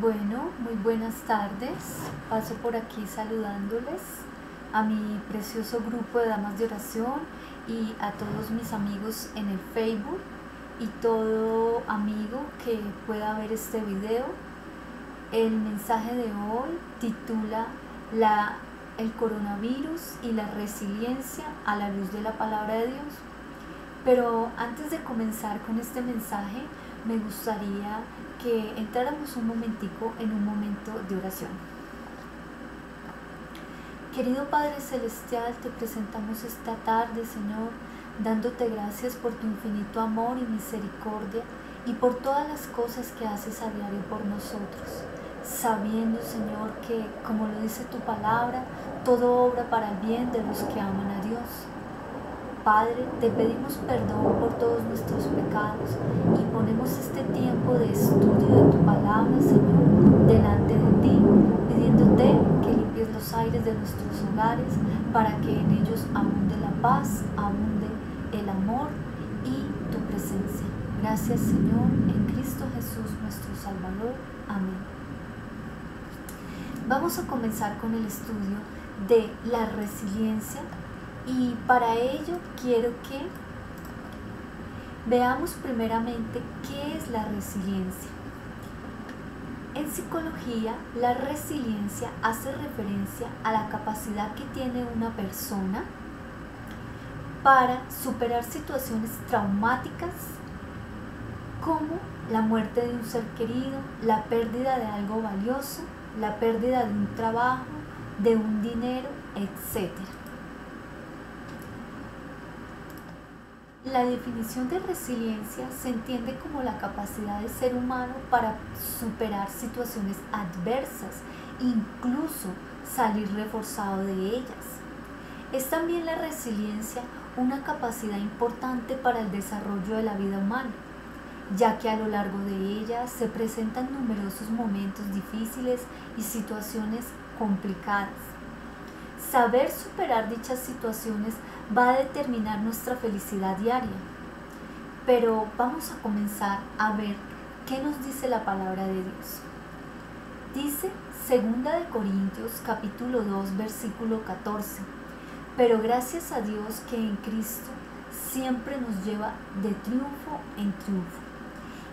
Bueno, muy buenas tardes. Paso por aquí saludándoles a mi precioso grupo de damas de oración y a todos mis amigos en el Facebook y todo amigo que pueda ver este video. El mensaje de hoy titula el coronavirus y la resiliencia a la luz de la palabra de Dios. Pero antes de comenzar con este mensaje, me gustaría que entráramos un momentico en un momento de oración. Querido Padre Celestial, te presentamos esta tarde, Señor, dándote gracias por tu infinito amor y misericordia y por todas las cosas que haces a diario por nosotros, sabiendo, Señor, que, como lo dice tu palabra, todo obra para el bien de los que aman a Dios. Padre, te pedimos perdón por todos nuestros pecados y ponemos este tiempo de estudio de tu palabra, Señor, delante de ti, pidiéndote que limpies los aires de nuestros hogares para que en ellos abunde la paz, abunde el amor y tu presencia. Gracias, Señor, en Cristo Jesús, nuestro Salvador. Amén. Vamos a comenzar con el estudio de la resiliencia. Y para ello quiero que veamos primeramente qué es la resiliencia. En psicología, la resiliencia hace referencia a la capacidad que tiene una persona para superar situaciones traumáticas como la muerte de un ser querido, la pérdida de algo valioso, la pérdida de un trabajo, de un dinero, etc. La definición de resiliencia se entiende como la capacidad del ser humano para superar situaciones adversas, incluso salir reforzado de ellas. Es también la resiliencia una capacidad importante para el desarrollo de la vida humana, ya que a lo largo de ella se presentan numerosos momentos difíciles y situaciones complicadas. Saber superar dichas situaciones va a determinar nuestra felicidad diaria. Pero vamos a comenzar a ver qué nos dice la palabra de Dios. Dice 2 Corintios capítulo 2 versículo 14. Pero gracias a Dios que en Cristo siempre nos lleva de triunfo en triunfo,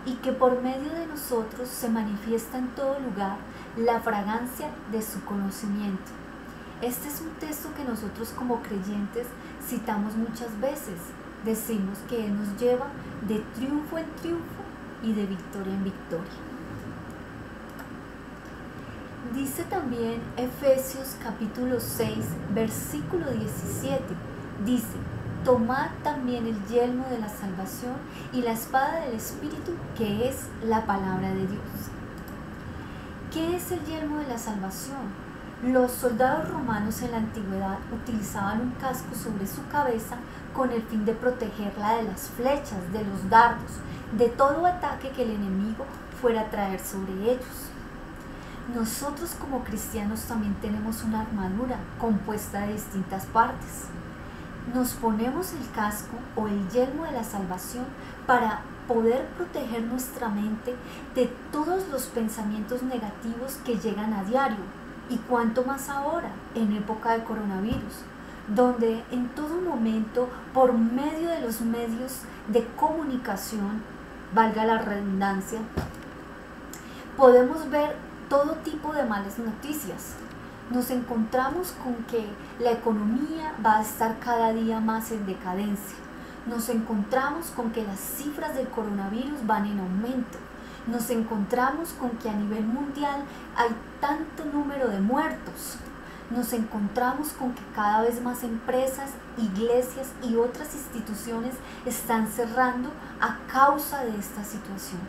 y que por medio de nosotros se manifiesta en todo lugar la fragancia de su conocimiento. Este es un texto que nosotros como creyentes citamos muchas veces. Decimos que Él nos lleva de triunfo en triunfo y de victoria en victoria. Dice también Efesios capítulo 6, versículo 17. Dice: tomad también el yelmo de la salvación y la espada del Espíritu, que es la palabra de Dios. ¿Qué es el yelmo de la salvación? Los soldados romanos en la antigüedad utilizaban un casco sobre su cabeza con el fin de protegerla de las flechas, de los dardos, de todo ataque que el enemigo fuera a traer sobre ellos. Nosotros como cristianos también tenemos una armadura compuesta de distintas partes. Nos ponemos el casco o el yelmo de la salvación para poder proteger nuestra mente de todos los pensamientos negativos que llegan a diario. Y cuánto más ahora, en época de coronavirus, donde en todo momento, por medio de los medios de comunicación, valga la redundancia, podemos ver todo tipo de malas noticias. Nos encontramos con que la economía va a estar cada día más en decadencia. Nos encontramos con que las cifras del coronavirus van en aumento. Nos encontramos con que a nivel mundial hay tanto número de muertos. Nos encontramos con que cada vez más empresas, iglesias y otras instituciones están cerrando a causa de esta situación.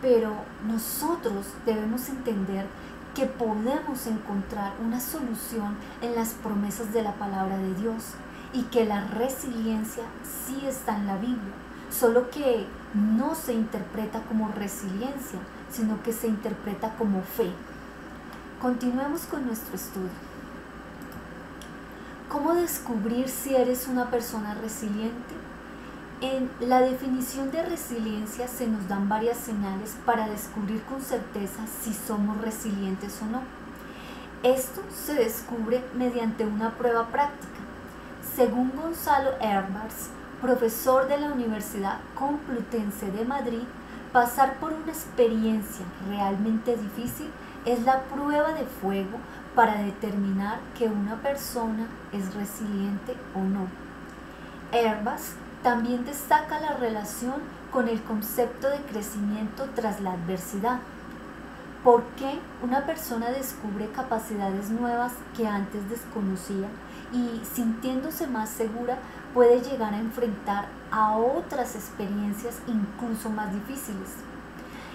Pero nosotros debemos entender que podemos encontrar una solución en las promesas de la palabra de Dios y que la resiliencia sí está en la Biblia. Solo que no se interpreta como resiliencia, sino que se interpreta como fe. Continuemos con nuestro estudio. ¿Cómo descubrir si eres una persona resiliente? En la definición de resiliencia se nos dan varias señales para descubrir con certeza si somos resilientes o no. Esto se descubre mediante una prueba práctica. Según Gonzalo Herbars, profesor de la Universidad Complutense de Madrid, pasar por una experiencia realmente difícil es la prueba de fuego para determinar que una persona es resiliente o no. Herbars también destaca la relación con el concepto de crecimiento tras la adversidad. ¿Por qué una persona descubre capacidades nuevas que antes desconocía y, sintiéndose más segura, puede llegar a enfrentar a otras experiencias incluso más difíciles?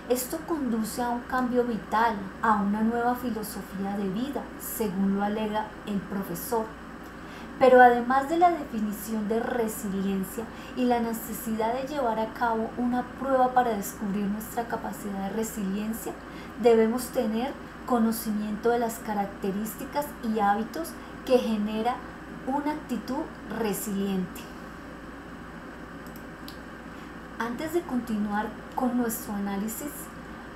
Esto conduce a un cambio vital, a una nueva filosofía de vida, según lo alega el profesor. Pero además de la definición de resiliencia y la necesidad de llevar a cabo una prueba para descubrir nuestra capacidad de resiliencia, debemos tener conocimiento de las características y hábitos que genera una actitud resiliente. Antes de continuar con nuestro análisis,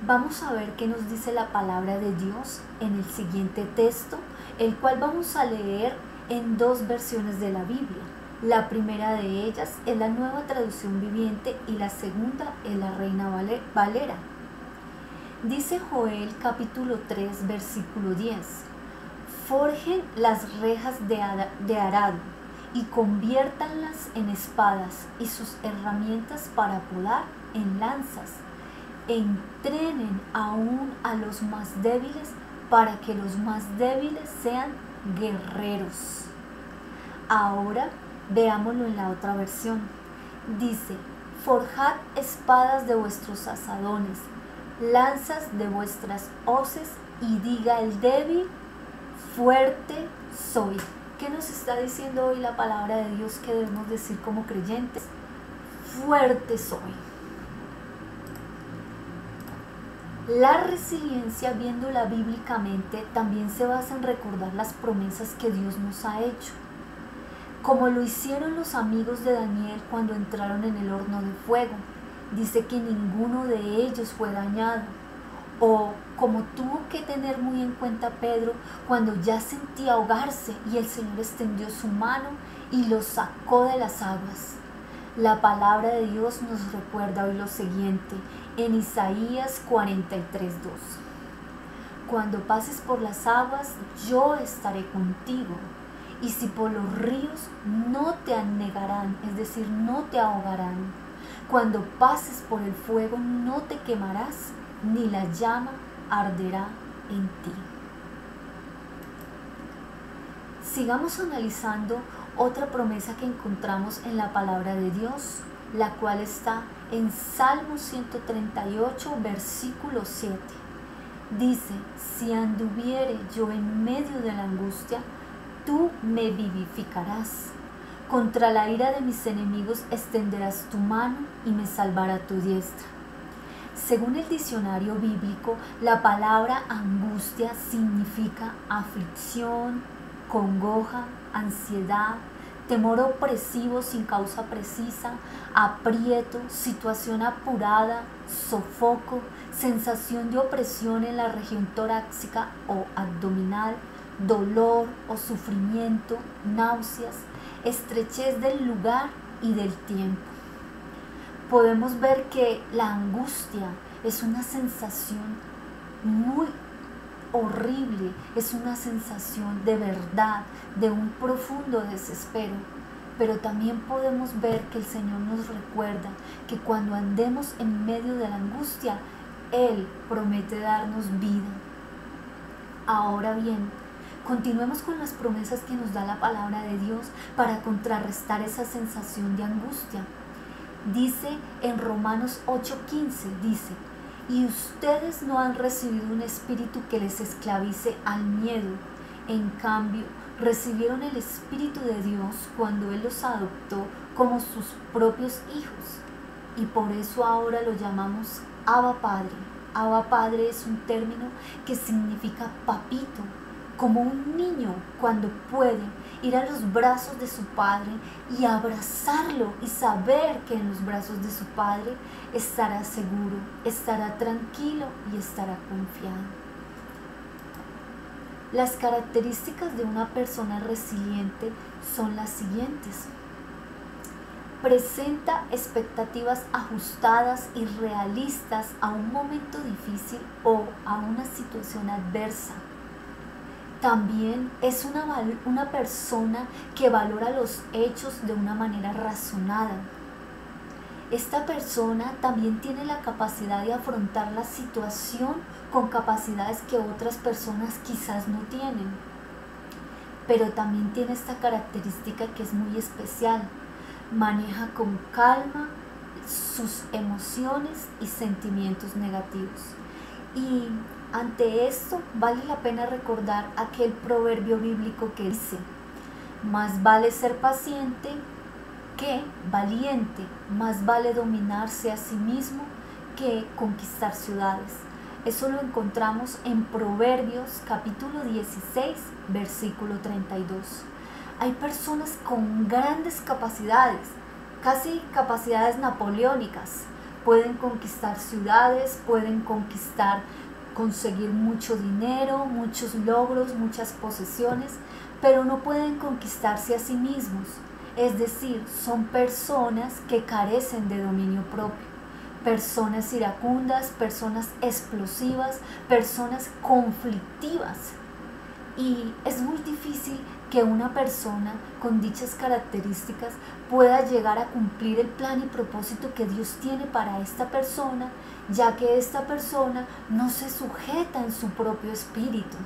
vamos a ver qué nos dice la palabra de Dios en el siguiente texto, el cual vamos a leer en dos versiones de la Biblia. La primera de ellas es la Nueva Traducción Viviente y la segunda es la Reina Valera. Dice Joel capítulo 3 versículo 10: forjen las rejas de arado y conviértanlas en espadas y sus herramientas para podar en lanzas. Entrenen aún a los más débiles para que los más débiles sean guerreros. Ahora veámoslo en la otra versión. Dice: forjad espadas de vuestros asadones, lanzas de vuestras hoces, y diga el débil: fuerte soy. ¿Qué nos está diciendo hoy la palabra de Dios que debemos decir como creyentes? Fuerte soy. La resiliencia, viéndola bíblicamente, también se basa en recordar las promesas que Dios nos ha hecho, como lo hicieron los amigos de Daniel cuando entraron en el horno de fuego. Dice que ninguno de ellos fue dañado, o como tuvo que tener muy en cuenta Pedro cuando ya sentía ahogarse y el Señor extendió su mano y lo sacó de las aguas. La palabra de Dios nos recuerda hoy lo siguiente en Isaías 43:2: cuando pases por las aguas, yo estaré contigo, y si por los ríos, no te anegarán, es decir, no te ahogarán. Cuando pases por el fuego, no te quemarás, ni la llama arderá en ti. Sigamos analizando otra promesa que encontramos en la palabra de Dios, la cual está en Salmo 138, versículo 7. Dice: si anduviere yo en medio de la angustia, tú me vivificarás. Contra la ira de mis enemigos extenderás tu mano y me salvará tu diestra. Según el diccionario bíblico, la palabra angustia significa aflicción, congoja, ansiedad, temor opresivo sin causa precisa, aprieto, situación apurada, sofoco, sensación de opresión en la región torácica o abdominal, dolor o sufrimiento, náuseas, estrechez del lugar y del tiempo. Podemos ver que la angustia es una sensación muy horrible, es una sensación de verdad, de un profundo desespero. Pero también podemos ver que el Señor nos recuerda que cuando andemos en medio de la angustia, Él promete darnos vida. Ahora bien, continuemos con las promesas que nos da la palabra de Dios para contrarrestar esa sensación de angustia. Dice en Romanos 8:15, dice: y ustedes no han recibido un espíritu que les esclavice al miedo. En cambio, recibieron el Espíritu de Dios cuando Él los adoptó como sus propios hijos. Y por eso ahora lo llamamos Abba Padre. Abba Padre es un término que significa papito. como un niño cuando puede ir a los brazos de su padre y abrazarlo y saber que en los brazos de su padre estará seguro, estará tranquilo y estará confiado. Las características de una persona resiliente son las siguientes. Presenta expectativas ajustadas y realistas a un momento difícil o a una situación adversa. También es una persona que valora los hechos de una manera razonada. Esta persona también tiene la capacidad de afrontar la situación con capacidades que otras personas quizás no tienen. Pero también tiene esta característica que es muy especial. Maneja con calma sus emociones y sentimientos negativos. Y ante esto vale la pena recordar aquel proverbio bíblico que dice: más vale ser paciente que valiente, más vale dominarse a sí mismo que conquistar ciudades. Eso lo encontramos en Proverbios capítulo 16, versículo 32. Hay personas con grandes capacidades, casi capacidades napoleónicas. Pueden conquistar ciudades, pueden conseguir mucho dinero, muchos logros, muchas posesiones, pero no pueden conquistarse a sí mismos. Es decir, son personas que carecen de dominio propio, personas iracundas, personas explosivas, personas conflictivas. Y es muy difícil que una persona con dichas características pueda llegar a cumplir el plan y propósito que Dios tiene para esta persona, ya que esta persona no se sujeta en su propio espíritu.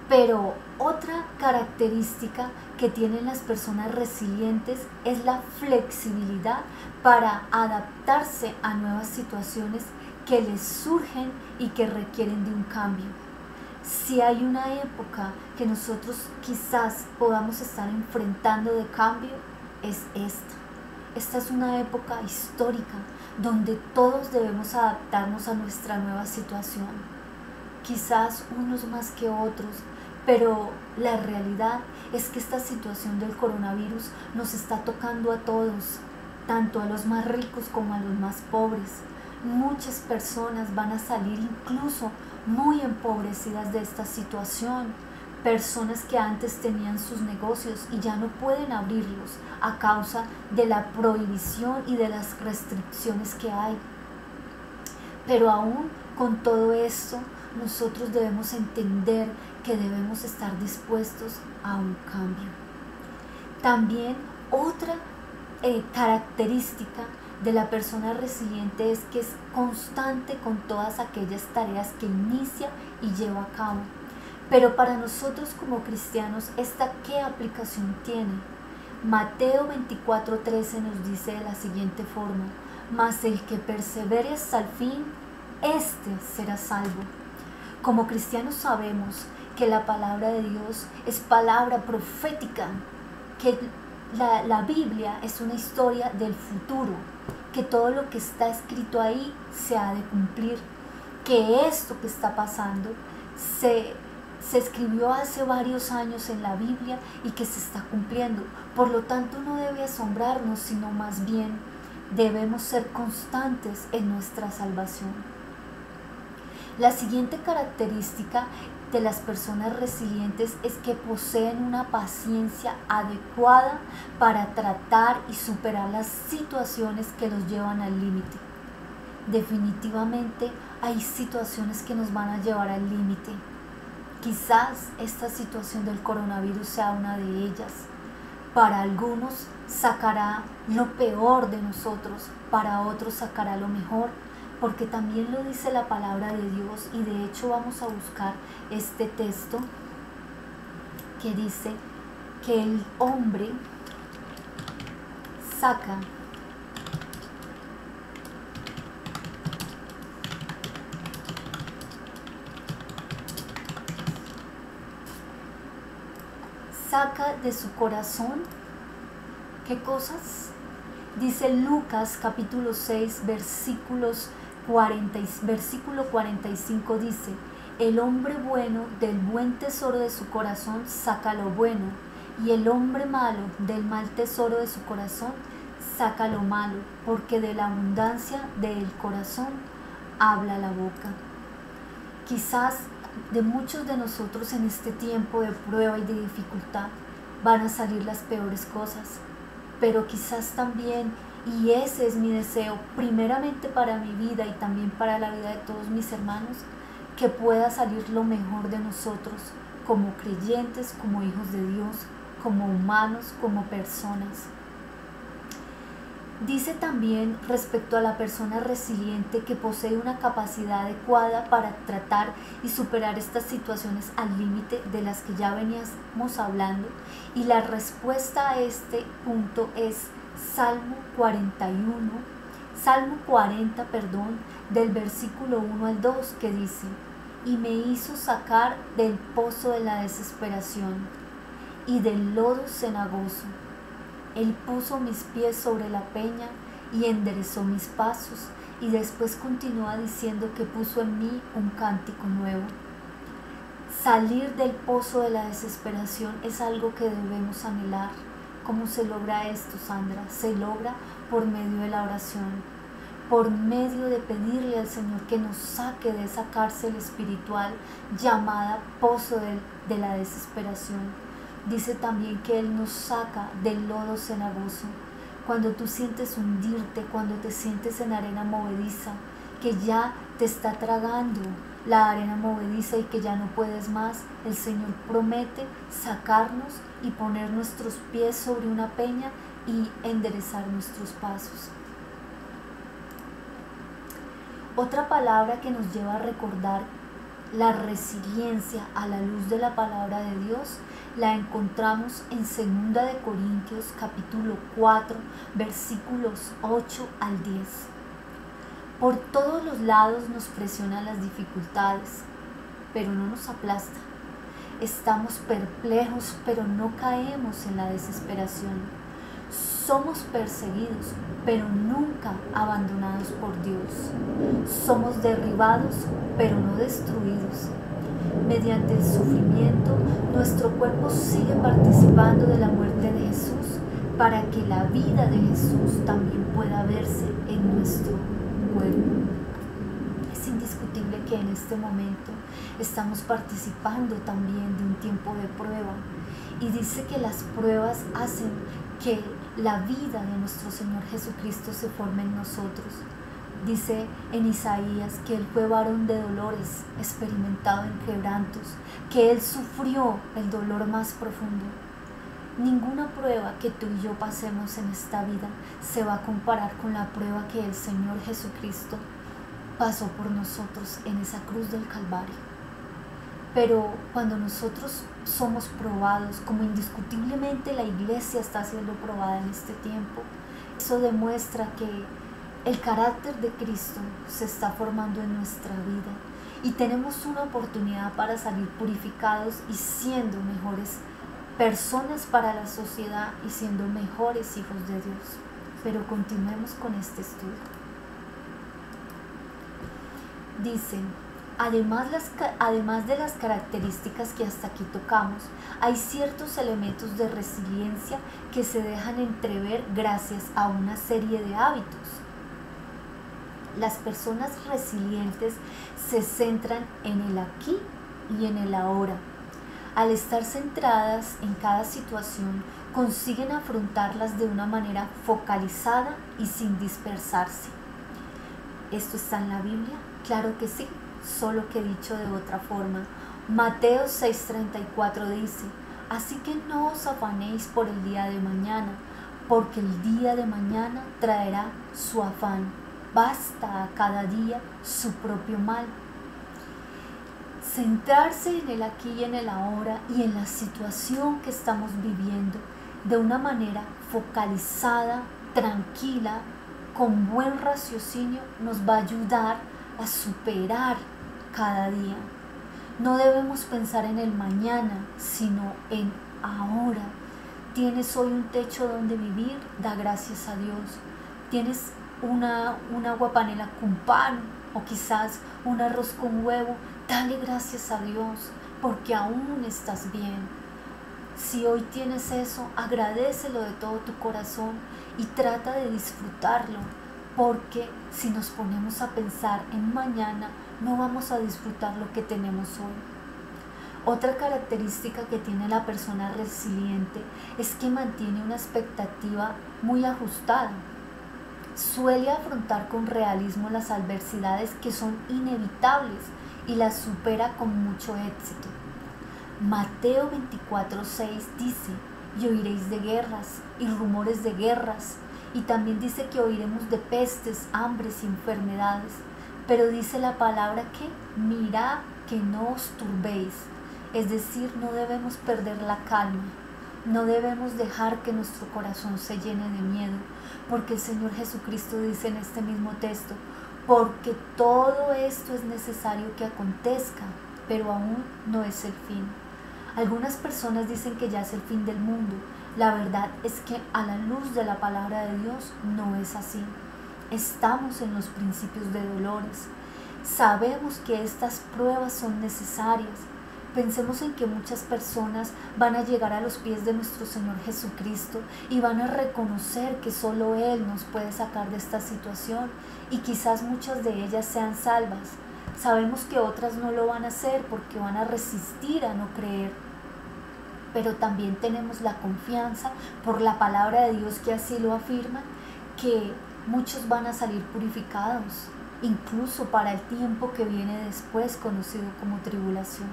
Pero otra característica que tienen las personas resilientes es la flexibilidad para adaptarse a nuevas situaciones que les surgen y que requieren de un cambio. Si hay una época que nosotros quizás podamos estar enfrentando de cambio, es esta. Esta es una época histórica donde todos debemos adaptarnos a nuestra nueva situación. Quizás unos más que otros, pero la realidad es que esta situación del coronavirus nos está tocando a todos, tanto a los más ricos como a los más pobres. Muchas personas van a salir incluso muy empobrecidas de esta situación. Personas que antes tenían sus negocios y ya no pueden abrirlos a causa de la prohibición y de las restricciones que hay. Pero aún con todo esto, nosotros debemos entender que debemos estar dispuestos a un cambio. También otra característica de la persona resiliente es que es constante con todas aquellas tareas que inicia y lleva a cabo. Pero para nosotros como cristianos, ¿esta qué aplicación tiene? Mateo 24:13 nos dice de la siguiente forma: mas el que persevere hasta el fin, éste será salvo. Como cristianos sabemos que la palabra de Dios es palabra profética, que la Biblia es una historia del futuro, que todo lo que está escrito ahí se ha de cumplir, que esto que está pasando se escribió hace varios años en la Biblia y que se está cumpliendo. Por lo tanto, no debe asombrarnos, sino más bien debemos ser constantes en nuestra salvación. La siguiente característica de las personas resilientes es que poseen una paciencia adecuada para tratar y superar las situaciones que los llevan al límite. Definitivamente hay situaciones que nos van a llevar al límite. Quizás esta situación del coronavirus sea una de ellas. Para algunos sacará lo peor de nosotros, para otros sacará lo mejor, porque también lo dice la palabra de Dios. Y de hecho vamos a buscar este texto que dice que el hombre saca de su corazón, ¿qué cosas? Dice Lucas capítulo 6 versículo 45, dice: El hombre bueno del buen tesoro de su corazón saca lo bueno, y el hombre malo del mal tesoro de su corazón saca lo malo, porque de la abundancia del corazón habla la boca. Quizás de muchos de nosotros en este tiempo de prueba y de dificultad van a salir las peores cosas, pero quizás también, y ese es mi deseo, primeramente para mi vida y también para la vida de todos mis hermanos, que pueda salir lo mejor de nosotros como creyentes, como hijos de Dios, como humanos, como personas. Dice también respecto a la persona resiliente que posee una capacidad adecuada para tratar y superar estas situaciones al límite de las que ya veníamos hablando, y la respuesta a este punto es Salmo 40, del versículo 1 al 2, que dice: y me hizo sacar del pozo de la desesperación y del lodo cenagoso. Él puso mis pies sobre la peña y enderezó mis pasos, y después continúa diciendo que puso en mí un cántico nuevo. Salir del pozo de la desesperación es algo que debemos anhelar. ¿Cómo se logra esto, Sandra? Se logra por medio de la oración, por medio de pedirle al Señor que nos saque de esa cárcel espiritual llamada pozo de la desesperación. Dice también que Él nos saca del lodo cenagoso. Cuando tú sientes hundirte, cuando te sientes en arena movediza, que ya te está tragando la arena movediza y que ya no puedes más, el Señor promete sacarnos y poner nuestros pies sobre una peña y enderezar nuestros pasos. Otra palabra que nos lleva a recordar la resiliencia a la luz de la palabra de Dios la encontramos en 2 de Corintios capítulo 4 versículos 8 al 10. Por todos los lados nos presionan las dificultades, pero no nos aplastan. Estamos perplejos, pero no caemos en la desesperación. Somos perseguidos, pero nunca abandonados por Dios. Somos derribados, pero no destruidos. Mediante el sufrimiento, nuestro cuerpo sigue participando de la muerte de Jesús, para que la vida de Jesús también pueda verse en nuestro cuerpo. Es indiscutible que en este momento estamos participando también de un tiempo de prueba, y dice que las pruebas hacen que la vida de nuestro Señor Jesucristo se forme en nosotros. Dice en Isaías que Él fue varón de dolores, experimentado en quebrantos, que Él sufrió el dolor más profundo. Ninguna prueba que tú y yo pasemos en esta vida se va a comparar con la prueba que el Señor Jesucristo pasó por nosotros en esa cruz del Calvario. Pero cuando nosotros somos probados, como indiscutiblemente la iglesia está siendo probada en este tiempo, eso demuestra que el carácter de Cristo se está formando en nuestra vida y tenemos una oportunidad para salir purificados y siendo mejores personas para la sociedad y siendo mejores hijos de Dios. Pero continuemos con este estudio. Dicen: además de las características que hasta aquí tocamos, hay ciertos elementos de resiliencia que se dejan entrever gracias a una serie de hábitos. Las personas resilientes se centran en el aquí y en el ahora. Al estar centradas en cada situación, consiguen afrontarlas de una manera focalizada y sin dispersarse. ¿Esto está en la Biblia? Claro que sí, solo que dicho de otra forma. Mateo 6:34 dice: así que no os afanéis por el día de mañana, porque el día de mañana traerá su afán. Basta a cada día su propio mal. Centrarse en el aquí y en el ahora y en la situación que estamos viviendo de una manera focalizada, tranquila, con buen raciocinio, nos va a ayudar a superar cada día. No debemos pensar en el mañana, sino en ahora. ¿Tienes hoy un techo donde vivir? Da gracias a Dios. ¿Tienes una agua panela con pan o quizás un arroz con huevo? Dale gracias a Dios porque aún estás bien. Si hoy tienes eso, agradécelo de todo tu corazón y trata de disfrutarlo, porque si nos ponemos a pensar en mañana, no vamos a disfrutar lo que tenemos hoy. Otra característica que tiene la persona resiliente es que mantiene una expectativa muy ajustada. Suele afrontar con realismo las adversidades que son inevitables y las supera con mucho éxito. Mateo 24:6 dice: y oiréis de guerras y rumores de guerras, y también dice que oiremos de pestes, hambres y enfermedades, pero dice la palabra que mirad que no os turbéis, es decir, no debemos perder la calma, no debemos dejar que nuestro corazón se llene de miedo, porque el Señor Jesucristo dice en este mismo texto: porque todo esto es necesario que acontezca, pero aún no es el fin. Algunas personas dicen que ya es el fin del mundo. La verdad es que a la luz de la palabra de Dios no es así. Estamos en los principios de dolores. Sabemos que estas pruebas son necesarias. Pensemos en que muchas personas van a llegar a los pies de nuestro Señor Jesucristo y van a reconocer que solo Él nos puede sacar de esta situación, y quizás muchas de ellas sean salvas. Sabemos que otras no lo van a hacer porque van a resistir a no creer, pero también tenemos la confianza por la palabra de Dios que así lo afirma, que muchos van a salir purificados, incluso para el tiempo que viene después, conocido como tribulación.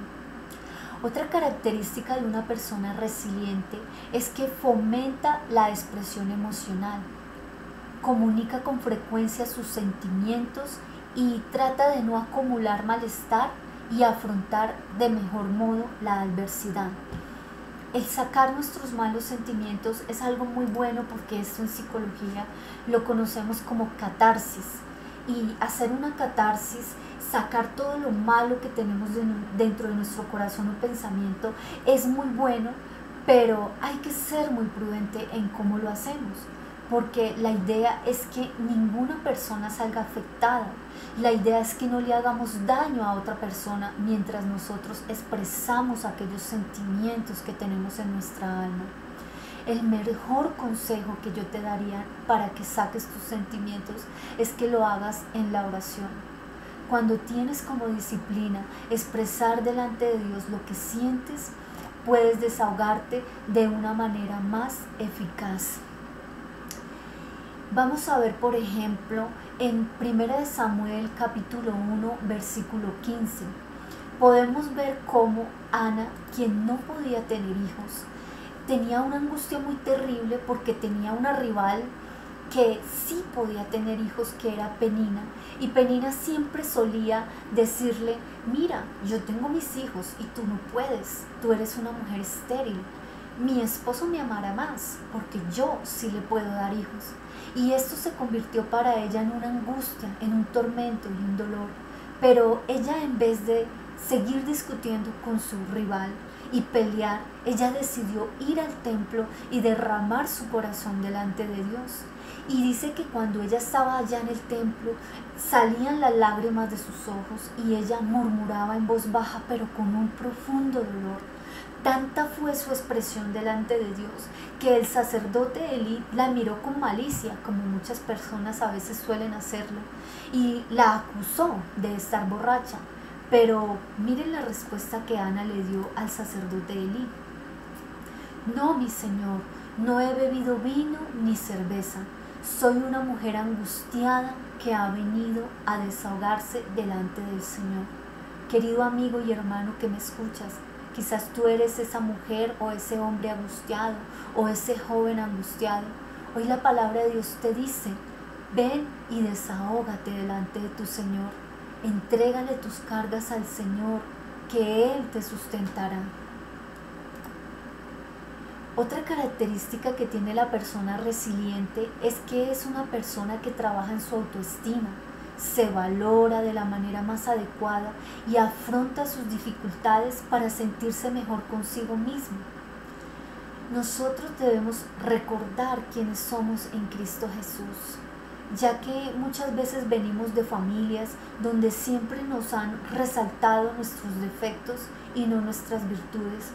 Otra característica de una persona resiliente es que fomenta la expresión emocional, comunica con frecuencia sus sentimientos y trata de no acumular malestar y afrontar de mejor modo la adversidad. El sacar nuestros malos sentimientos es algo muy bueno, porque esto en psicología lo conocemos como catarsis. Y hacer una catarsis, sacar todo lo malo que tenemos dentro de nuestro corazón o pensamiento, es muy bueno, pero hay que ser muy prudente en cómo lo hacemos, porque la idea es que ninguna persona salga afectada. La idea es que no le hagamos daño a otra persona mientras nosotros expresamos aquellos sentimientos que tenemos en nuestra alma. El mejor consejo que yo te daría para que saques tus sentimientos es que lo hagas en la oración. Cuando tienes como disciplina expresar delante de Dios lo que sientes, puedes desahogarte de una manera más eficaz. Vamos a ver, por ejemplo, en 1 Samuel capítulo 1, versículo 15. Podemos ver cómo Ana, quien no podía tener hijos, tenía una angustia muy terrible porque tenía una rival que sí podía tener hijos, que era Penina, y Penina siempre solía decirle: mira, yo tengo mis hijos y tú no puedes, tú eres una mujer estéril, mi esposo me amará más porque yo sí le puedo dar hijos. Y esto se convirtió para ella en una angustia, en un tormento y un dolor. Pero ella, en vez de seguir discutiendo con su rival y pelear, ella decidió ir al templo y derramar su corazón delante de Dios. Y dice que cuando ella estaba allá en el templo, salían las lágrimas de sus ojos y ella murmuraba en voz baja, pero con un profundo dolor. Tanta fue su expresión delante de Dios que el sacerdote Elí la miró con malicia, como muchas personas a veces suelen hacerlo, y la acusó de estar borracha. Pero miren la respuesta que Ana le dio al sacerdote Elí: no, mi señor, no he bebido vino ni cerveza. Soy una mujer angustiada que ha venido a desahogarse delante del Señor. Querido amigo y hermano que me escuchas, quizás tú eres esa mujer o ese hombre angustiado o ese joven angustiado. Hoy la palabra de Dios te dice: ven y desahógate delante de tu Señor. Entrégale tus cargas al Señor, que Él te sustentará. Otra característica que tiene la persona resiliente es que es una persona que trabaja en su autoestima, se valora de la manera más adecuada y afronta sus dificultades para sentirse mejor consigo mismo. Nosotros debemos recordar quiénes somos en Cristo Jesús. ya que muchas veces venimos de familias donde siempre nos han resaltado nuestros defectos y no nuestras virtudes.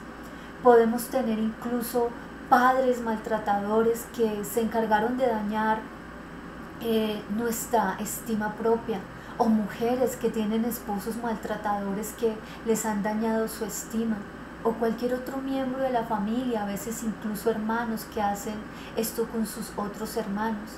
Podemos tener incluso padres maltratadores que se encargaron de dañar nuestra estima propia, o mujeres que tienen esposos maltratadores que les han dañado su estima, o cualquier otro miembro de la familia, a veces incluso hermanos que hacen esto con sus otros hermanos.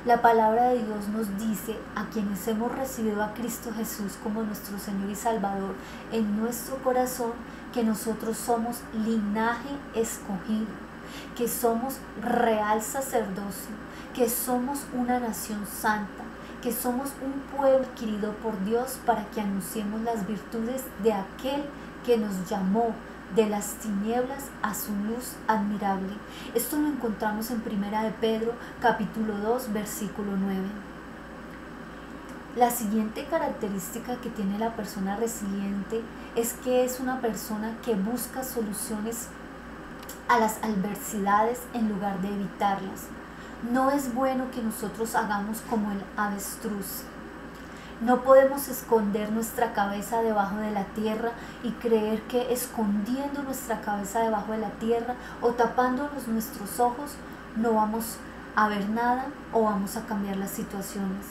La palabra de Dios nos dice a quienes hemos recibido a Cristo Jesús como nuestro Señor y Salvador en nuestro corazón, que nosotros somos linaje escogido, que somos real sacerdocio, que somos una nación santa, que somos un pueblo adquirido por Dios para que anunciemos las virtudes de aquel que nos llamó de las tinieblas a su luz admirable. Esto lo encontramos en 1 de Pedro capítulo 2 versículo 9. La siguiente característica que tiene la persona resiliente es que es una persona que busca soluciones a las adversidades en lugar de evitarlas. No es bueno que nosotros hagamos como el avestruz. No podemos esconder nuestra cabeza debajo de la tierra y creer que escondiendo nuestra cabeza debajo de la tierra o tapándonos nuestros ojos no vamos a ver nada o vamos a cambiar las situaciones.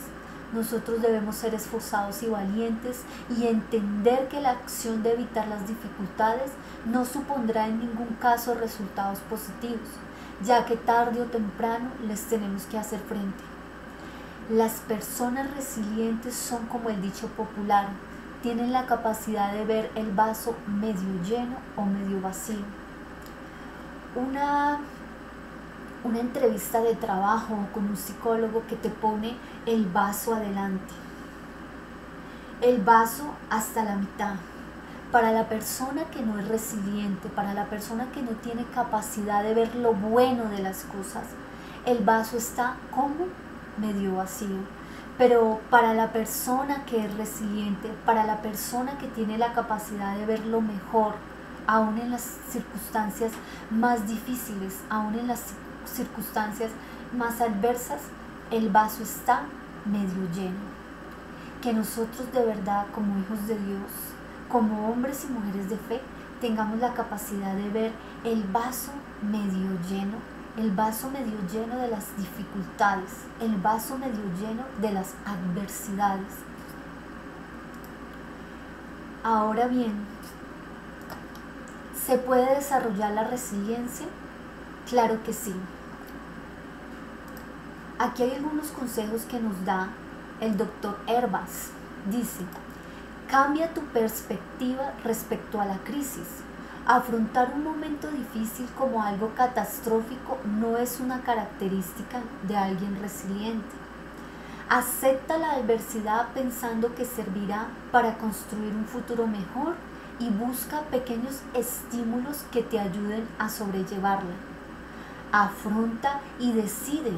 Nosotros debemos ser esforzados y valientes y entender que la acción de evitar las dificultades no supondrá en ningún caso resultados positivos, ya que tarde o temprano les tenemos que hacer frente. Las personas resilientes son como el dicho popular, tienen la capacidad de ver el vaso medio lleno o medio vacío. Una entrevista de trabajo con un psicólogo que te pone el vaso adelante, el vaso hasta la mitad. Para la persona que no es resiliente, para la persona que no tiene capacidad de ver lo bueno de las cosas, el vaso está como medio vacío. Pero para la persona que es resiliente, para la persona que tiene la capacidad de ver lo mejor, aún en las circunstancias más difíciles, aún en las circunstancias más adversas, el vaso está medio lleno. Que nosotros de verdad, como hijos de Dios, como hombres y mujeres de fe, tengamos la capacidad de ver el vaso medio lleno, el vaso medio lleno de las dificultades, el vaso medio lleno de las adversidades. Ahora bien, ¿se puede desarrollar la resiliencia? Claro que sí. Aquí hay algunos consejos que nos da el doctor Herbas. Dice: cambia tu perspectiva respecto a la crisis. Afrontar un momento difícil como algo catastrófico no es una característica de alguien resiliente. Acepta la adversidad pensando que servirá para construir un futuro mejor y busca pequeños estímulos que te ayuden a sobrellevarla. Afronta y decide.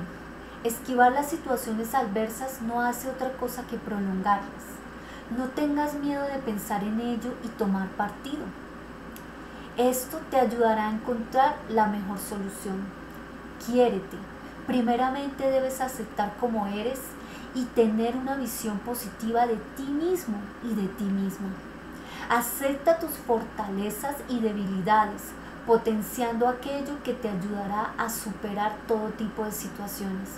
Esquivar las situaciones adversas no hace otra cosa que prolongarlas. No tengas miedo de pensar en ello y tomar partido. Esto te ayudará a encontrar la mejor solución. Quiérete. Primeramente debes aceptar como eres y tener una visión positiva de ti mismo y de ti misma. Acepta tus fortalezas y debilidades, potenciando aquello que te ayudará a superar todo tipo de situaciones.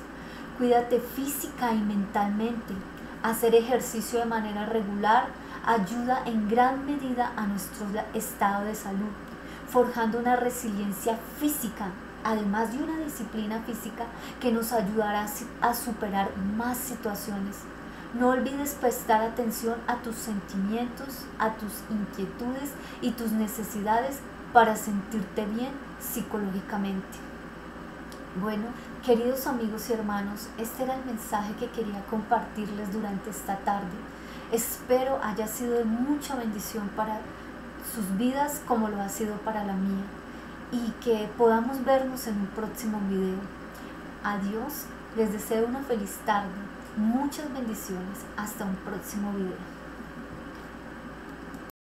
Cuídate física y mentalmente. Hacer ejercicio de manera regular ayuda en gran medida a nuestro estado de salud, forjando una resiliencia física, además de una disciplina física que nos ayudará a superar más situaciones. No olvides prestar atención a tus sentimientos, a tus inquietudes y tus necesidades para sentirte bien psicológicamente. Bueno, queridos amigos y hermanos, este era el mensaje que quería compartirles durante esta tarde. Espero haya sido de mucha bendición para sus vidas como lo ha sido para la mía, y que podamos vernos en un próximo video. Adiós, les deseo una feliz tarde, muchas bendiciones, hasta un próximo video.